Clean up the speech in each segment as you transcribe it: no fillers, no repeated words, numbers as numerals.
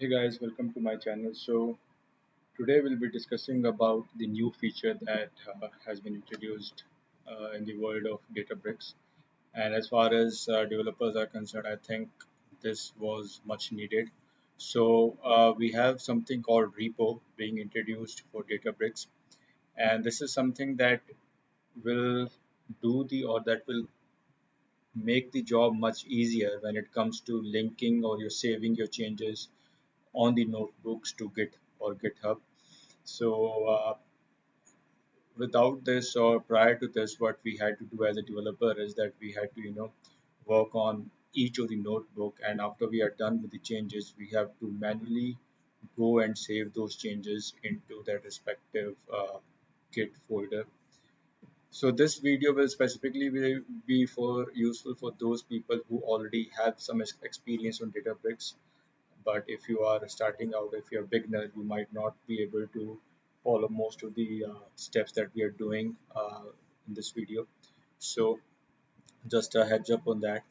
Hey guys, welcome to my channel. So today we'll be discussing about the new feature that has been introduced in the world of Databricks. And as far as developers are concerned, I think this was much needed. So we have something called Repo being introduced for Databricks, and this is something that will that will make the job much easier when it comes to linking or you're saving your changes on the notebooks to Git or GitHub. So without this or prior to this, what we had to do as a developer is that we had to, work on each of the notebook, and after we are done with the changes, we have to manually go and save those changes into that respective Git folder. So this video will specifically be for useful for those people who already have some experience on Databricks, but if you are starting out, if you're a beginner, you might not be able to follow most of the steps that we are doing in this video. So just a heads up on that.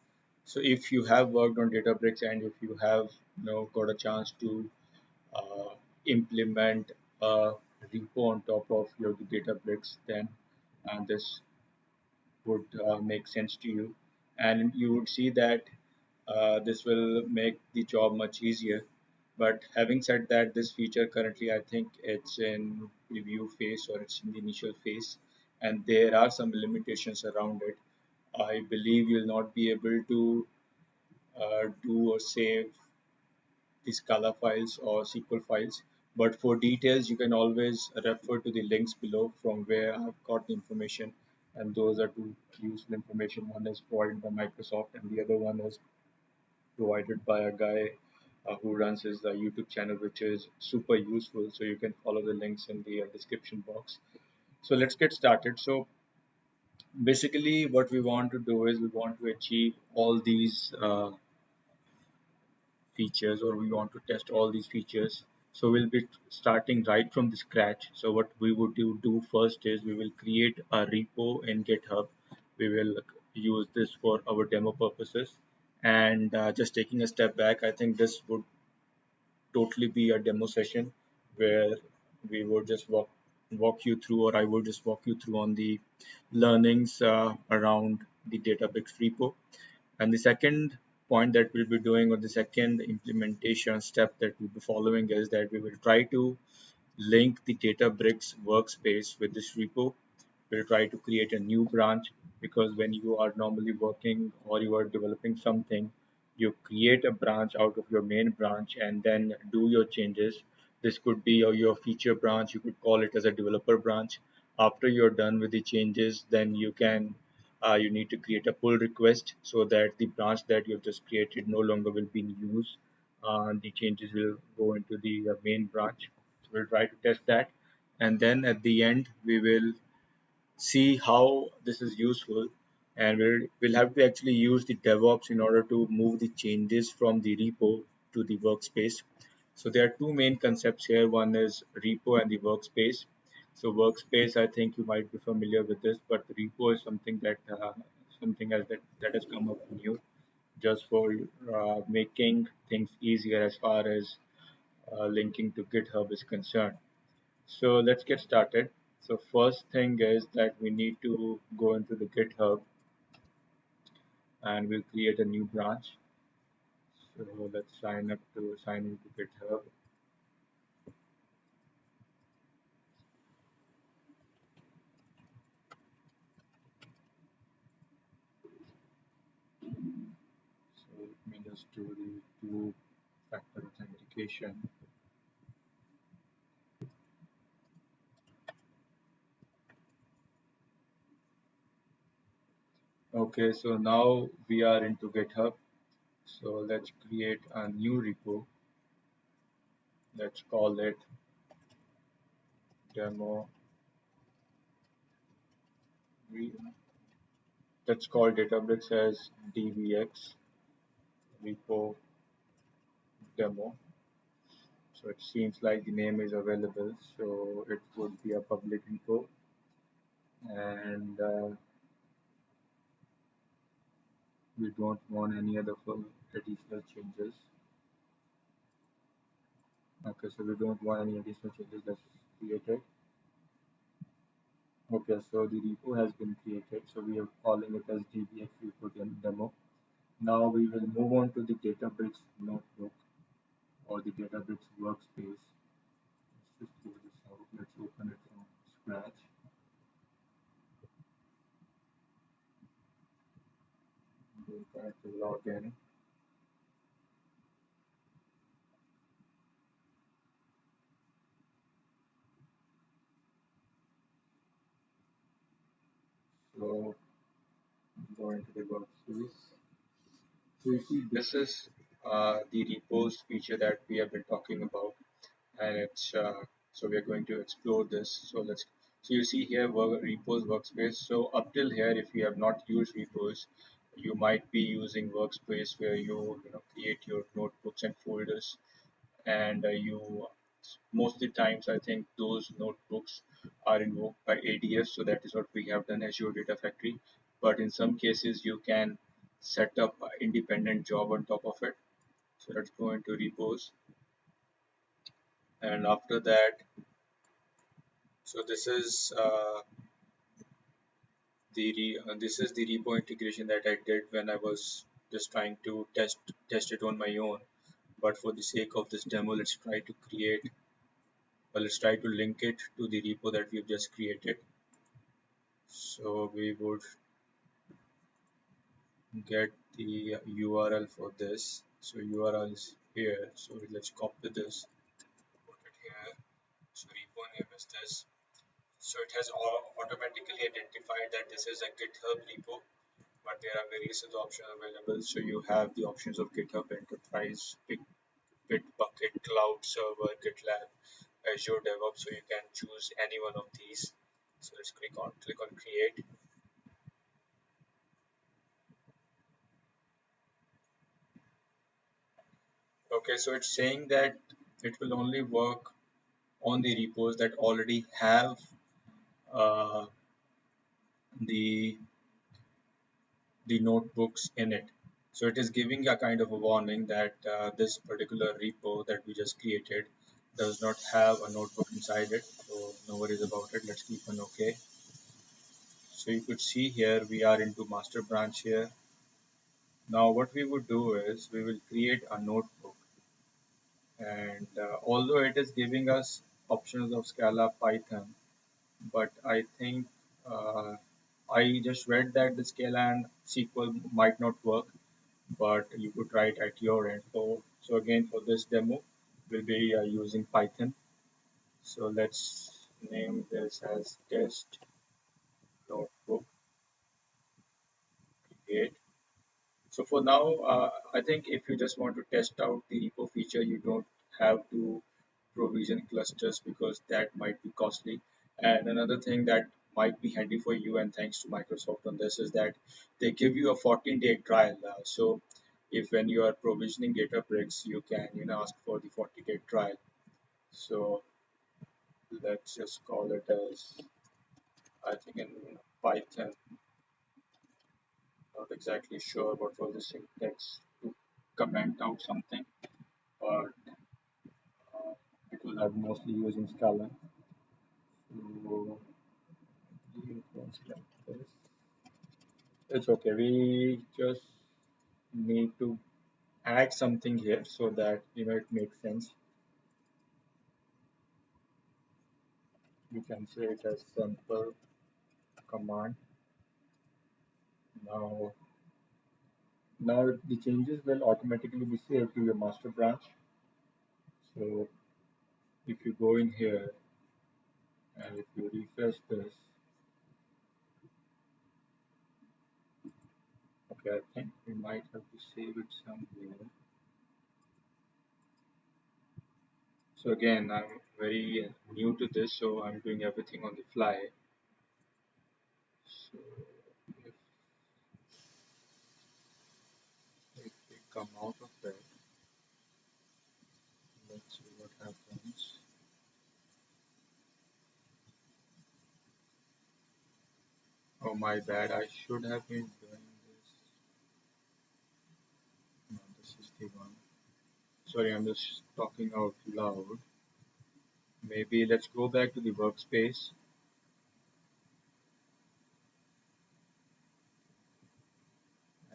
So if you have worked on Databricks and if you have got a chance to uh, implement a repo on top of your Databricks, then this would make sense to you, and you would see that this will make the job much easier. But having said that, this feature currently, I think it's in preview phase or it's in the initial phase, and there are some limitations around it. I believe you'll not be able to do or save the Scala files or SQL files. But for details, you can always refer to the links below from where I've got the information. And those are two useful information. One is provided by Microsoft, and the other one is provided by a guy who runs his YouTube channel, which is super useful. So you can follow the links in the description box. So let's get started. So basically, what we want to do is we want to achieve all these features, or we want to test all these features. So we'll be starting right from the scratch. So what we would do first is we will create a repo in GitHub. We will use this for our demo purposes. And just taking a step back, I think this would totally be a demo session where we would just walk you through, or I would just walk you through on the learnings around the Databricks repo. And the second point that we'll be doing, or the second implementation step that we'll be following, is that we will try to link the Databricks workspace with this repo. We'll try to create a new branch, because when you are normally working or you are developing something, you create a branch out of your main branch and then do your changes. This could be your feature branch, you could call it as a developer branch. After you're done with the changes, then you need to create a pull request so that the branch that you've just created no longer will be in use. The changes will go into the main branch. So we'll try to test that, and then at the end we will see how this is useful, and we'll have to actually use the DevOps in order to move the changes from the repo to the workspace. So there are two main concepts here. One is repo and the workspace. So workspace, I think you might be familiar with this, but repo is something that has come up new, just for making things easier as far as linking to GitHub is concerned. So let's get started. So first thing is that we need to go into the GitHub, and we'll create a new branch. So let's sign into GitHub. So let me just do the two-factor authentication. Okay, so now we are into GitHub. So let's create a new repo. Let's call it demo. Let's call Databricks as DBX repo demo. So it seems like the name is available, so it would be a public info, and we don't want any other full additional changes. Okay, so we don't want any additional changes. Let's create it. Okay, so the repo has been created. So we are calling it as DBX repo demo. Now we will move on to the Databricks notebook or the Databricks workspace. Let's just close this out. Let's open it from scratch. We'll try to log in. So go into the workspace. So you see, this is the repos feature that we have been talking about, and it's so we are going to explore this. So you see here repos workspace. So up till here, if you have not used repos, you might be using workspace where you create your notebooks and folders, and you most of the times I think those notebooks are invoked by ADF, so that is what we have done, Azure Data Factory. But in some cases, you can set up an independent job on top of it. So let's go into repos, and after that, so this is the repo integration that I did when I was just trying to test it on my own. But for the sake of this demo, let's try to link it to the repo that we've just created. So we would get the URL for this. So URL is here. So let's copy this, put it here. So repo name is this. So it has automatically identified that this is a GitHub repo, but there are various other options available. So you have the options of GitHub Enterprise, Bitbucket, Cloud Server, GitLab, Azure DevOps. So you can choose any one of these. So let's click on create. Okay, so it's saying that it will only work on the repos that already have uh, the notebooks in it. So it is giving a kind of a warning that this particular repo that we just created does not have a notebook inside it. So no worries about it. Let's click on OK. So you could see here we are into master branch here. Now what we would do is we will create a notebook, and although it is giving us options of Scala, Python, but I think uh, I just read that the Scala and SQL might not work, but you could try it at your end. So again, for this demo, we'll be using Python. So let's name this as test notebook create. So for now, I think if you just want to test out the repo feature, you don't have to provision clusters because that might be costly. And another thing that might be handy for you, and thanks to Microsoft on this, is that they give you a 14-day trial. So if when you are provisioning Databricks, you can ask for the 40-day trial. So let's just call it as, I think in Python, not exactly sure what was the syntax to comment out something, but because I'm mostly using Scala. So like this. It's okay. We just need to add something here so that it makes sense. We can say it as simple command. Now, now the changes will automatically be saved to your master branch. So if you go in here and if you refresh this, okay, I think we might have to save it somewhere. So again, I'm very new to this, so I'm doing everything on the fly. So if we come out of it, let's see what happens. Oh my bad, I should have been doing this. No, this is the one. Sorry, I'm just talking out loud. Maybe let's go back to the workspace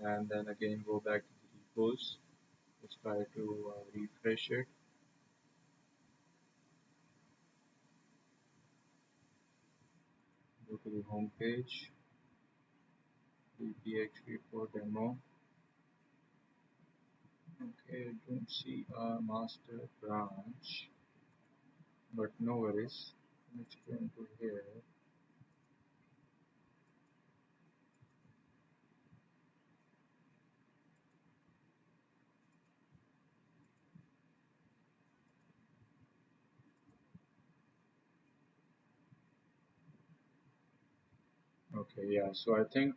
and then again go back to the repos. Let's try to refresh it. Go to the home page, DPH repo demo. Okay, don't see a master branch, but no worries. Let's go into here. Okay, yeah. So I think,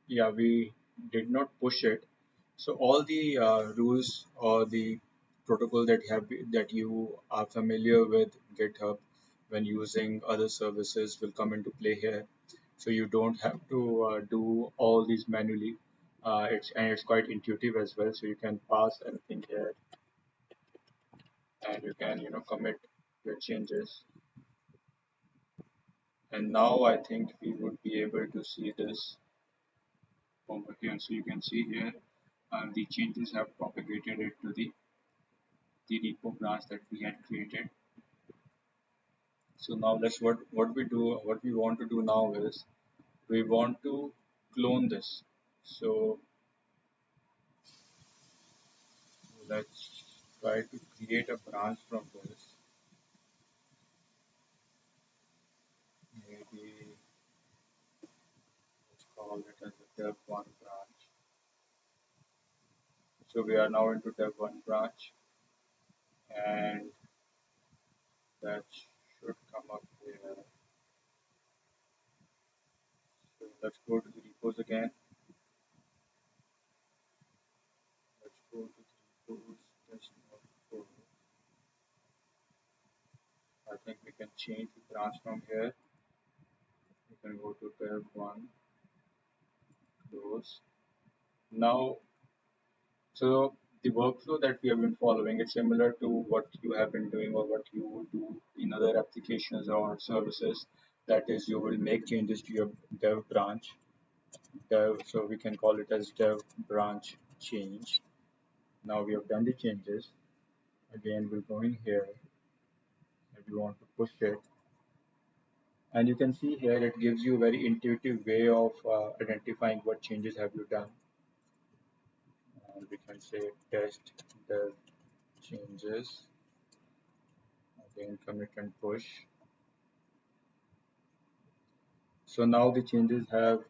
yeah, we did not push it. So all the rules or the protocol that you are familiar with GitHub when using other services will come into play here. So you don't have to do all these manually. It's quite intuitive as well. So you can pass anything here, and you can commit your changes. And now I think we would be able to see this over here. So you can see here the changes have propagated it to the repo branch that we had created. So now let's what we want to do now is we want to clone this. So let's try to create a branch from this. Maybe let's call it as a dev1 branch. So we are now into dev1 branch, and that should come up here. So let's go to the repos again. Let's go to the repos, test node code. I think we can change the branch from here. We can go to dev1, close. Now, so the workflow that we have been following is similar to what you have been doing or what you would do in other applications or services. That is, you will make changes to your dev branch. So we can call it as dev branch change. Now we have done the changes. Again, we're going here and we want to push it. And you can see here it gives you a very intuitive way of identifying what changes have you done. And we can say test dev changes. Again, commit and push. So now the changes have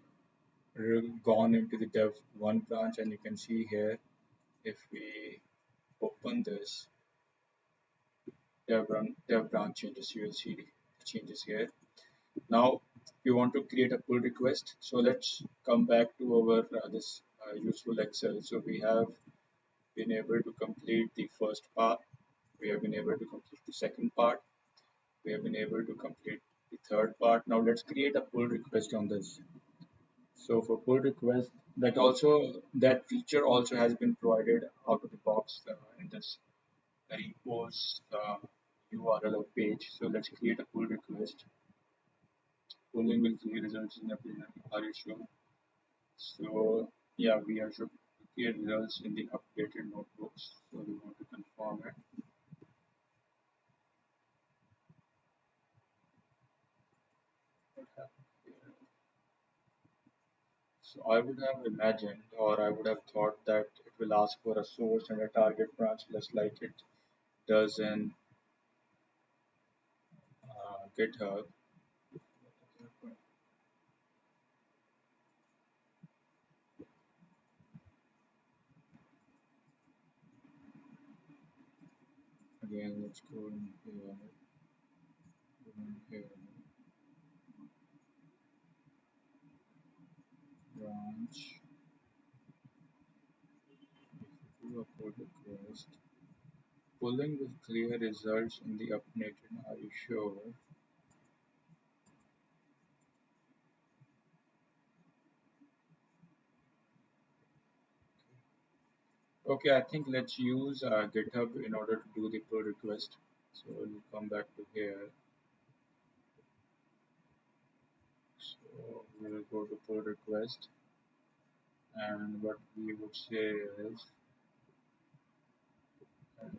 gone into the dev1 branch, and you can see here if we open this dev branch changes, you will see the changes here. Now we want to create a pull request. So let's come back to our this useful Excel. So we have been able to complete the first part. We have been able to complete the second part. We have been able to complete the third part. Now let's create a pull request on this. So for pull request, that feature also has been provided out of the box in this repos URL page. So let's create a pull request. Pulling will create results in the are you sure? So yeah, we are should create results in the updated notebooks. So we want to confirm it. What happened here? So I would have imagined, or I would have thought that it will ask for a source and a target branch, just like it does in GitHub. Again, let's go in here, go in here, branch, do a pull request. Pulling will clear results in the updated. Are you sure? Okay, I think let's use GitHub in order to do the pull request. So we'll come back to here. So we'll go to pull request, and what we would say is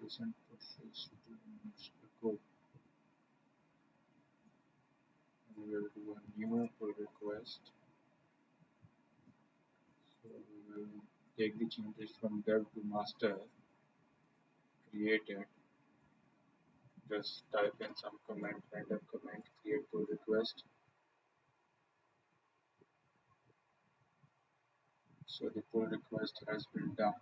recent pushes 2 minutes ago. We will do a new pull request. So we will take the changes from dev to master, create it, just type in some comment, random comment, create pull request. So the pull request has been done.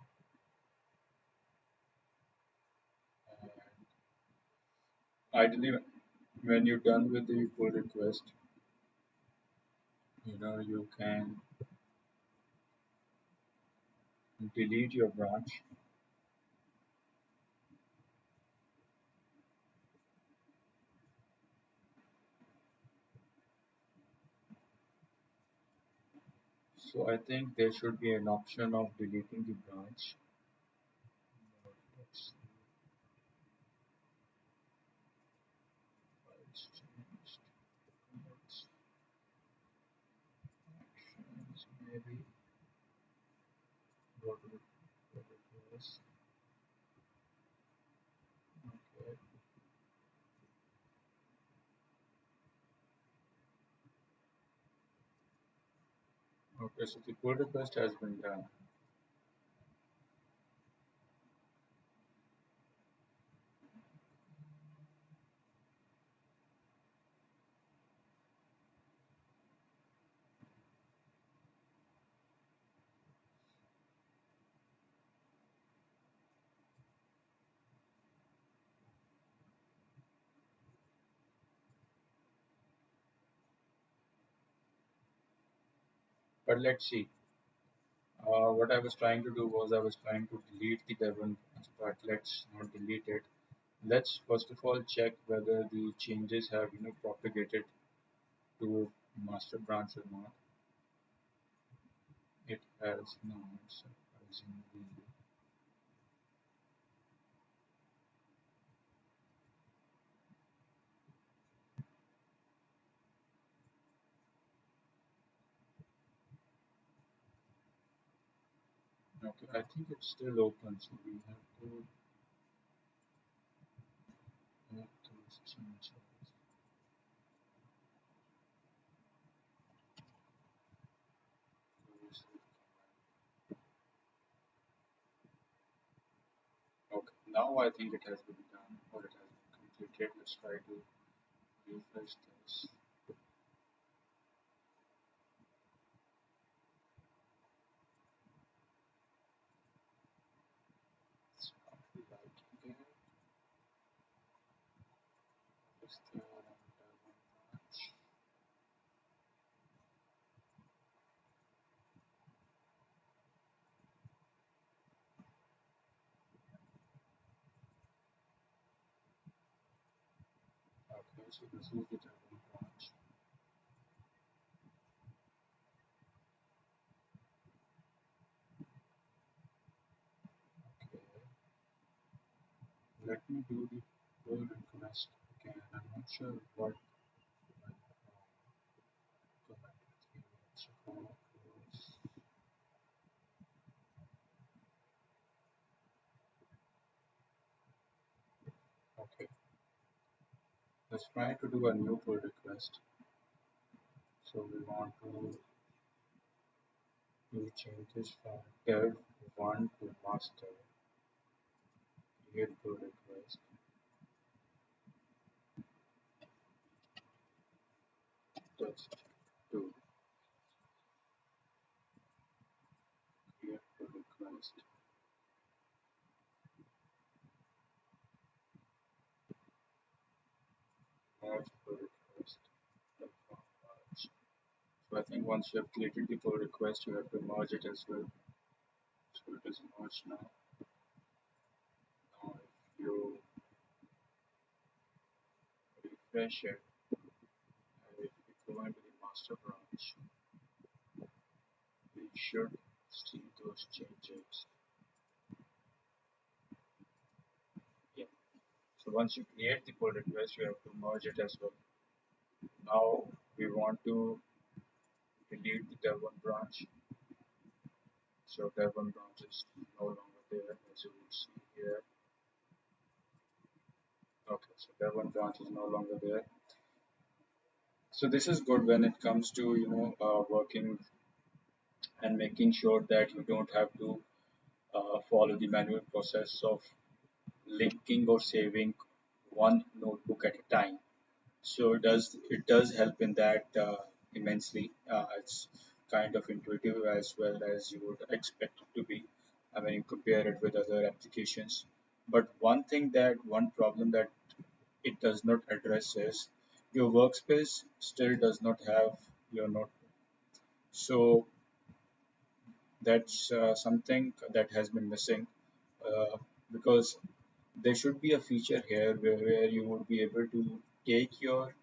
And ideally, when you're done with the pull request, you can delete your branch. So I think there should be an option of deleting the branch. Let's see, files changed, commits, actions, maybe go to the pull request. Okay. Okay, so the pull request has been done. But let's see. What I was trying to do was I was trying to delete the Devon branch, but let's not delete it. Let's first of all check whether the changes have propagated to master branch or not. It has not, surprisingly. Okay, I think it's still open, so we have to make those changes. Okay, now I think it has been done or it has been completed. Let's try to refresh this. It's not liking it. Is there another branch? Okay, so this is the Devon branch. Okay, let me do the pull request again. I'm not sure what I commented 3 minutes ago was. Okay, let's try to do a new pull request. So we want to do changes from dev 1 to master, create pull request, test 2, create pull request, merge pull request, confirm merge. So I think once you have created the pull request, you have to merge it as well. So it is merged now. Now if you refresh it, and if you go into the master branch, we should see those changes. So once you create the pull request, you have to merge it as well. Now we want to delete the dev1 branch. So dev1 branch is no longer there, as you will see here. Okay, so dev1 branch is no longer there. So this is good when it comes to working and making sure that you don't have to follow the manual process of linking or saving one notebook at a time. So it does help in that immensely. It's kind of intuitive as well as you would expect it to be when you compare it with other applications. But one problem that it does not address is your workspace still does not have your notebook. So that's something that has been missing uh, because there should be a feature here where you would be able to take your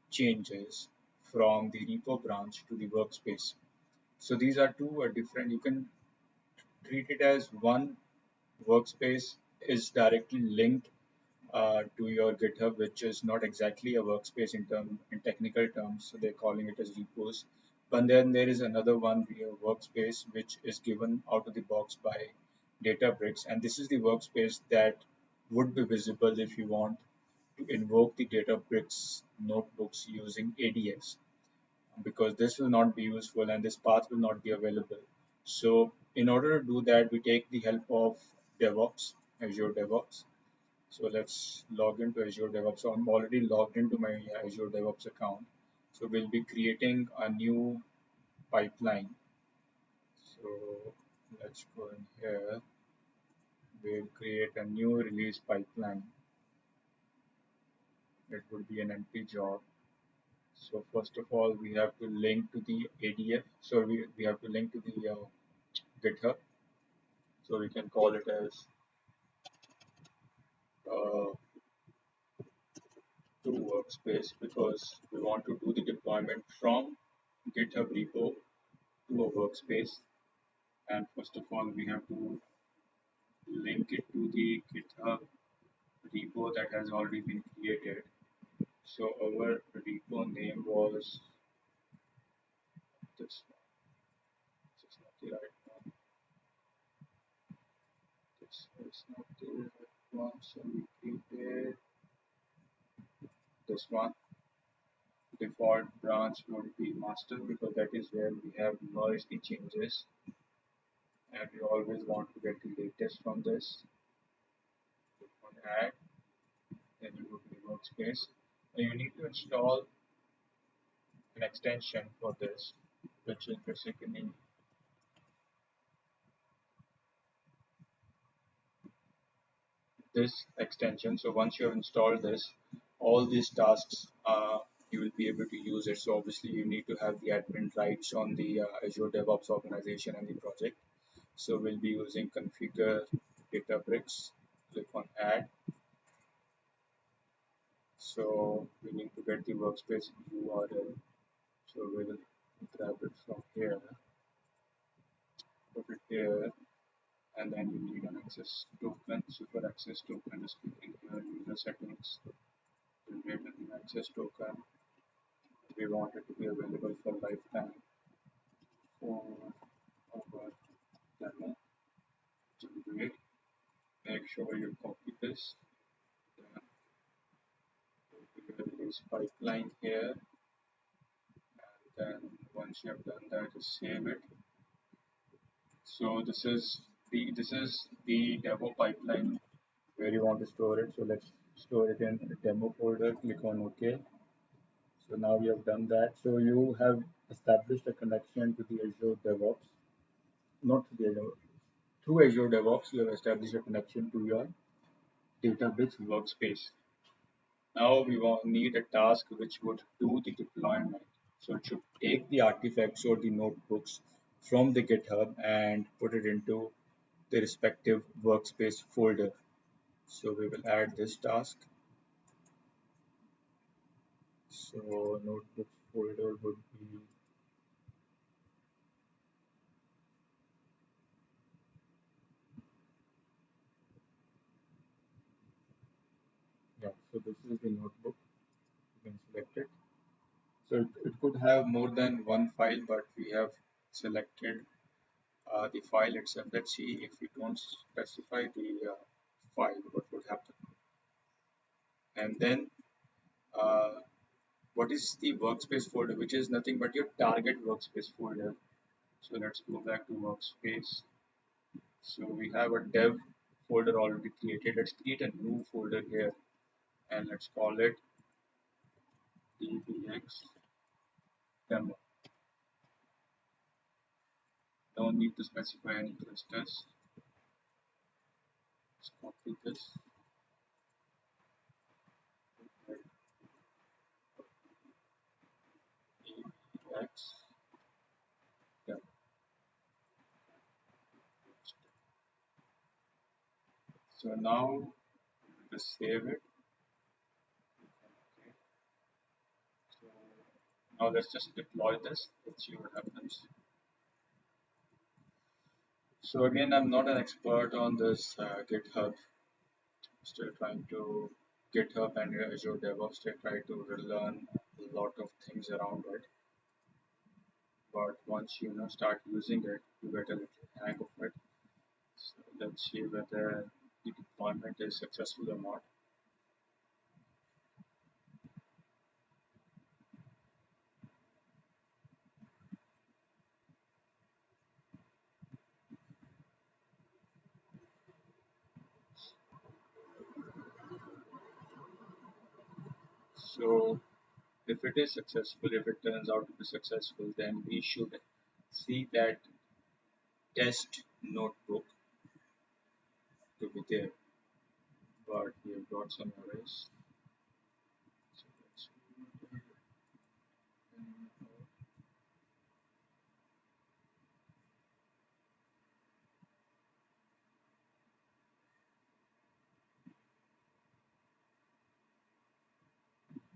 changes from the repo branch to the workspace. So these are two different, you can treat it as one workspace is directly linked to your GitHub, which is not exactly a workspace in technical terms. So they're calling it as repos. But then there is another one, the workspace, which is given out of the box by Databricks, and this is the workspace that would be visible if you want to invoke the Databricks notebooks using ADS, because this will not be useful and this path will not be available. So in order to do that, we take the help of DevOps, Azure DevOps. So let's log into Azure DevOps. So I'm already logged into my Azure DevOps account. So we'll be creating a new pipeline. So let's go in here. We'll create a new release pipeline. It would be an empty job. So first of all, we have to link to the ADF. So we have to link to the GitHub. So we can call it as uh, to workspace because we want to do the deployment from GitHub repo to a workspace. And first of all, we have to link it to the GitHub repo that has already been created. So our repo name was this one. This is not the right one. This is not the right one. So we created this one. Default branch would be master because that is where we have merged the changes and we always want to get the latest from this. Click on add, then you go to the workspace. And you need to install an extension for this, which is basically this extension. So once you have installed this, all these tasks you will be able to use it. So obviously you need to have the admin rights on the Azure DevOps organization and the project. So we'll be using configure Databricks. Click on add. So we need to get the workspace URL. So we'll grab it from here, put it here, and then you need an access token. So for access token, just clicking here, user settings, generate an access token. We want it to be available for lifetime for our demo. Generate. Make sure you copy this. Then release pipeline here. And then once you have done that, just save it. So this is the demo pipeline where you want to store it. So let's store it in the demo folder. Click on OK. So now you have done that. So you have established a connection to the Azure DevOps, not to the Azure. Through Azure DevOps, you have established a connection to your Databricks workspace. Now we need a task which would do the deployment. So it should take the artifacts or the notebooks from the GitHub and put it into the respective workspace folder. So we will add this task. So notebooks folder would be Yeah, so this is the notebook. You can select it. So it could have more than one file, but we have selected the file itself. Let's see if we don't specify the file, what would happen. And then uh, what is the workspace folder, which is nothing but your target workspace folder. So let's go back to workspace. So we have a dev folder already created. Let's create a new folder here and let's call it dbx demo. Don't need to specify any clusters. Let's copy this. dbx demo. So now just save it. Okay. So now let's just deploy this. Let's see what happens. So again, I'm not an expert on this GitHub. Still trying to GitHub and Azure DevOps. Still try to learn a lot of things around it. But once you start using it, you get a little hang of it. So let's see whether the deployment is successful or not. So if it is successful, if it turns out to be successful, then we should see that test notebook to be there. But we have got some errors. So let's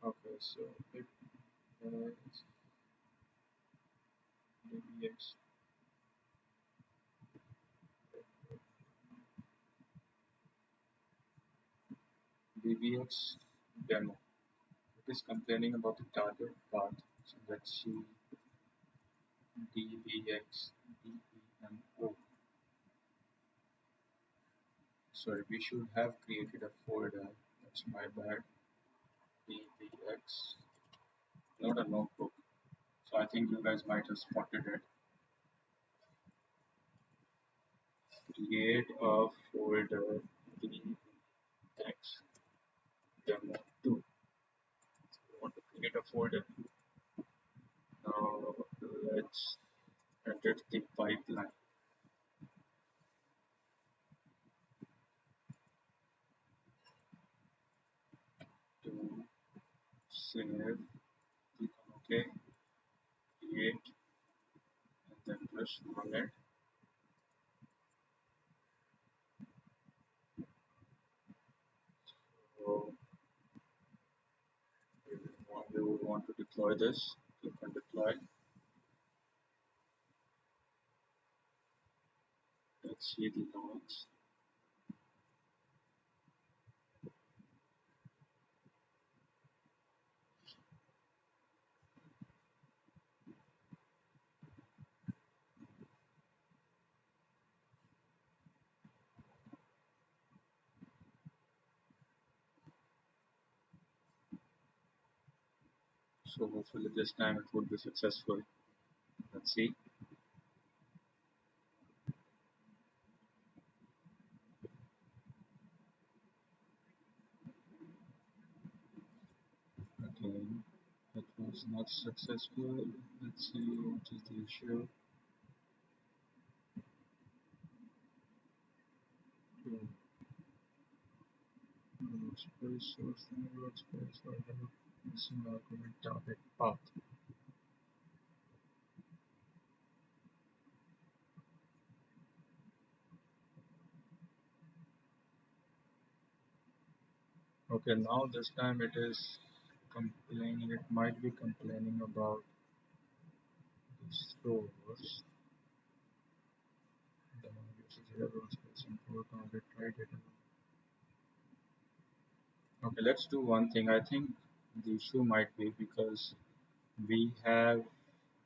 okay, so it is DBX, DBX demo. It is complaining about the target path. So let's see DBX DEMO. Sorry, we should have created a folder. That's my bad. DBX, not a notebook. So I think you guys might have spotted it. Create a folder DBX demo 2. We want to create a folder. Now let's enter the pipeline to save. Click on OK, create, and then press run it. So we would want to deploy this. Click on deploy. Let's see the logs. So hopefully this time it would be successful. Let's see. Again, it was not successful. Let's see what is the issue. Workspace, source workspace, or missing argument target path. Okay, now this time it is complaining, it might be complaining about the source. The uses here workspace import target, right? Okay, let's do one thing. I think the issue might be because we have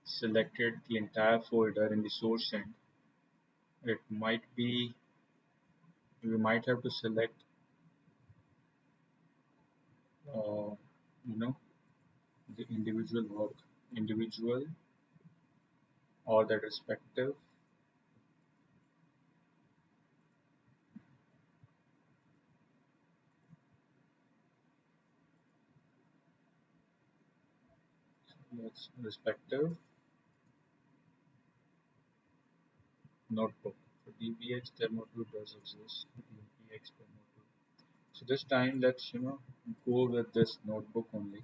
selected the entire folder in the source end. It might be we might have to select, uh, you know, the individual or the respective. Let's respective notebook. So dbx demo 2 does exist. dbx demo 2. So this time let's go with this notebook only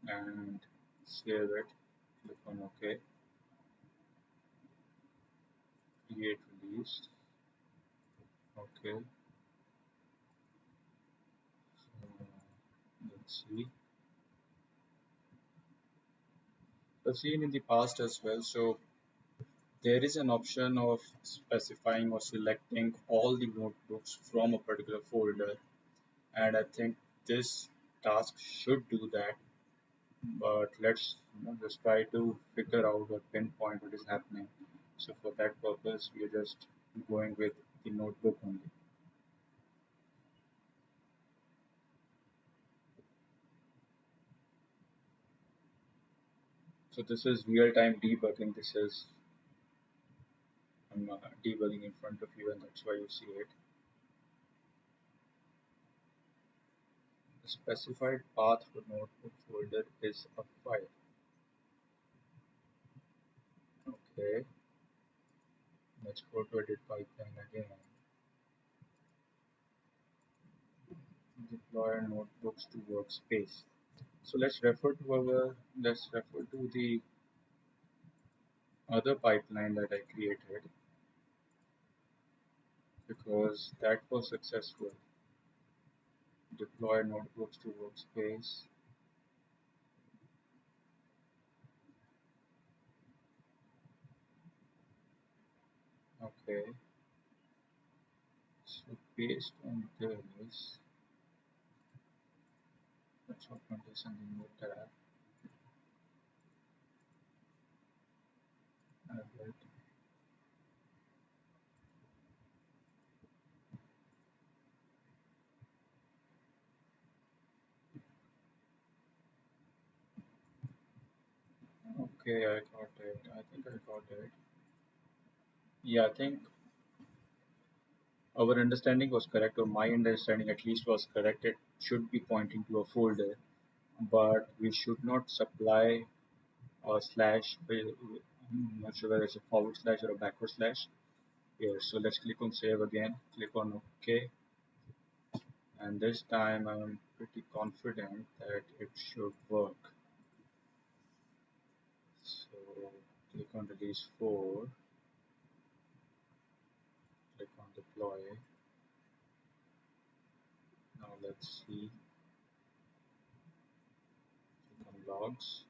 and save it. Click on OK. Create release. OK. So let's see. I've seen in the past as well. So there is an option of specifying or selecting all the notebooks from a particular folder, and I think this task should do that. But let's just try to figure out or pinpoint what is happening. So for that purpose, we are just going with the notebook only. So this is real-time debugging. This is I'm debugging in front of you, and that's why you see it. The specified path for notebook folder is a file. Okay, let's go to edit pipeline again. Deploy notebooks to workspace. So let's refer to the other pipeline that I created because that was successful. Deploy notebooks to workspace. Okay, so based on this, let's open this in the new tab. Edit. Okay, I got it. I think I got it. Yeah, I think our understanding was correct, or my understanding at least was correct. It should be pointing to a folder, but we should not supply a slash. I'm not sure whether it's a forward slash or a backward slash here. So let's click on save again. Click on OK, and this time I'm pretty confident that it should work. So click on release 4. Click on deploy. Now let's see. Click on logs.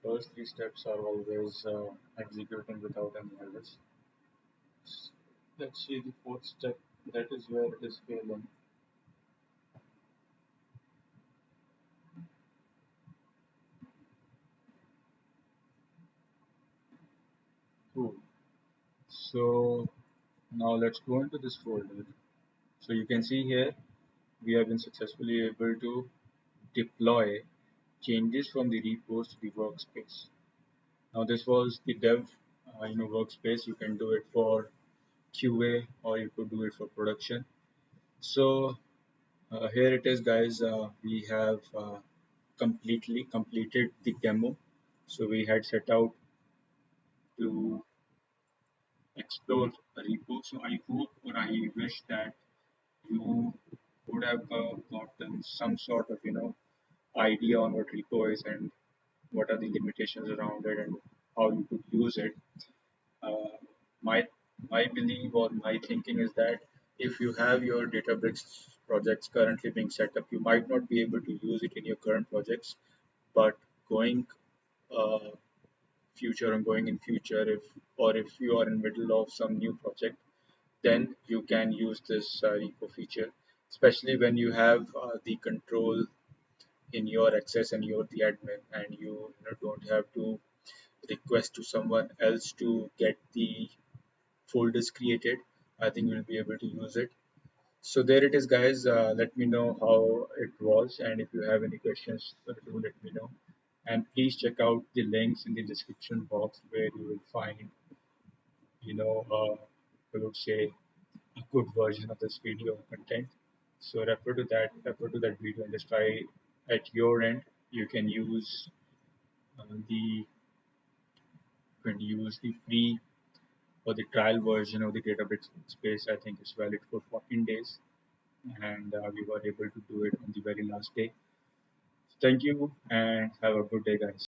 First three steps are always executing without any errors. Let's see the fourth step. That is where it is failing. Cool. So now let's go into this folder. So you can see here we have been successfully able to deploy changes from the repos to the workspace. Now this was the dev workspace. You can do it for QA or you could do it for production. So here it is, guys. We have completely completed the demo. So we had set out to explore Repo. So I hope or I wish that you would have gotten some sort of idea on what repo is and what are the limitations around it and how you could use it. Uh, my my belief or my thinking is that if you have your Databricks projects currently being set up, you might not be able to use it in your current projects, but going uh, future and going in future, if or if you are in middle of some new project, then you can use this repo feature, especially when you have the control in your access and you're the admin and you don't have to request to someone else to get the folders created. I think you'll be able to use it. So there it is, guys. Let me know how it was, and if you have any questions, do let me know. And please check out the links in the description box where you will find, I would say, a good version of this video content. So refer to that video, and just try at your end. You can use the free or the trial version of the Databricks space. I think it's valid for 14 days, and we were able to do it on the very last day. Thank you, and have a good day, guys.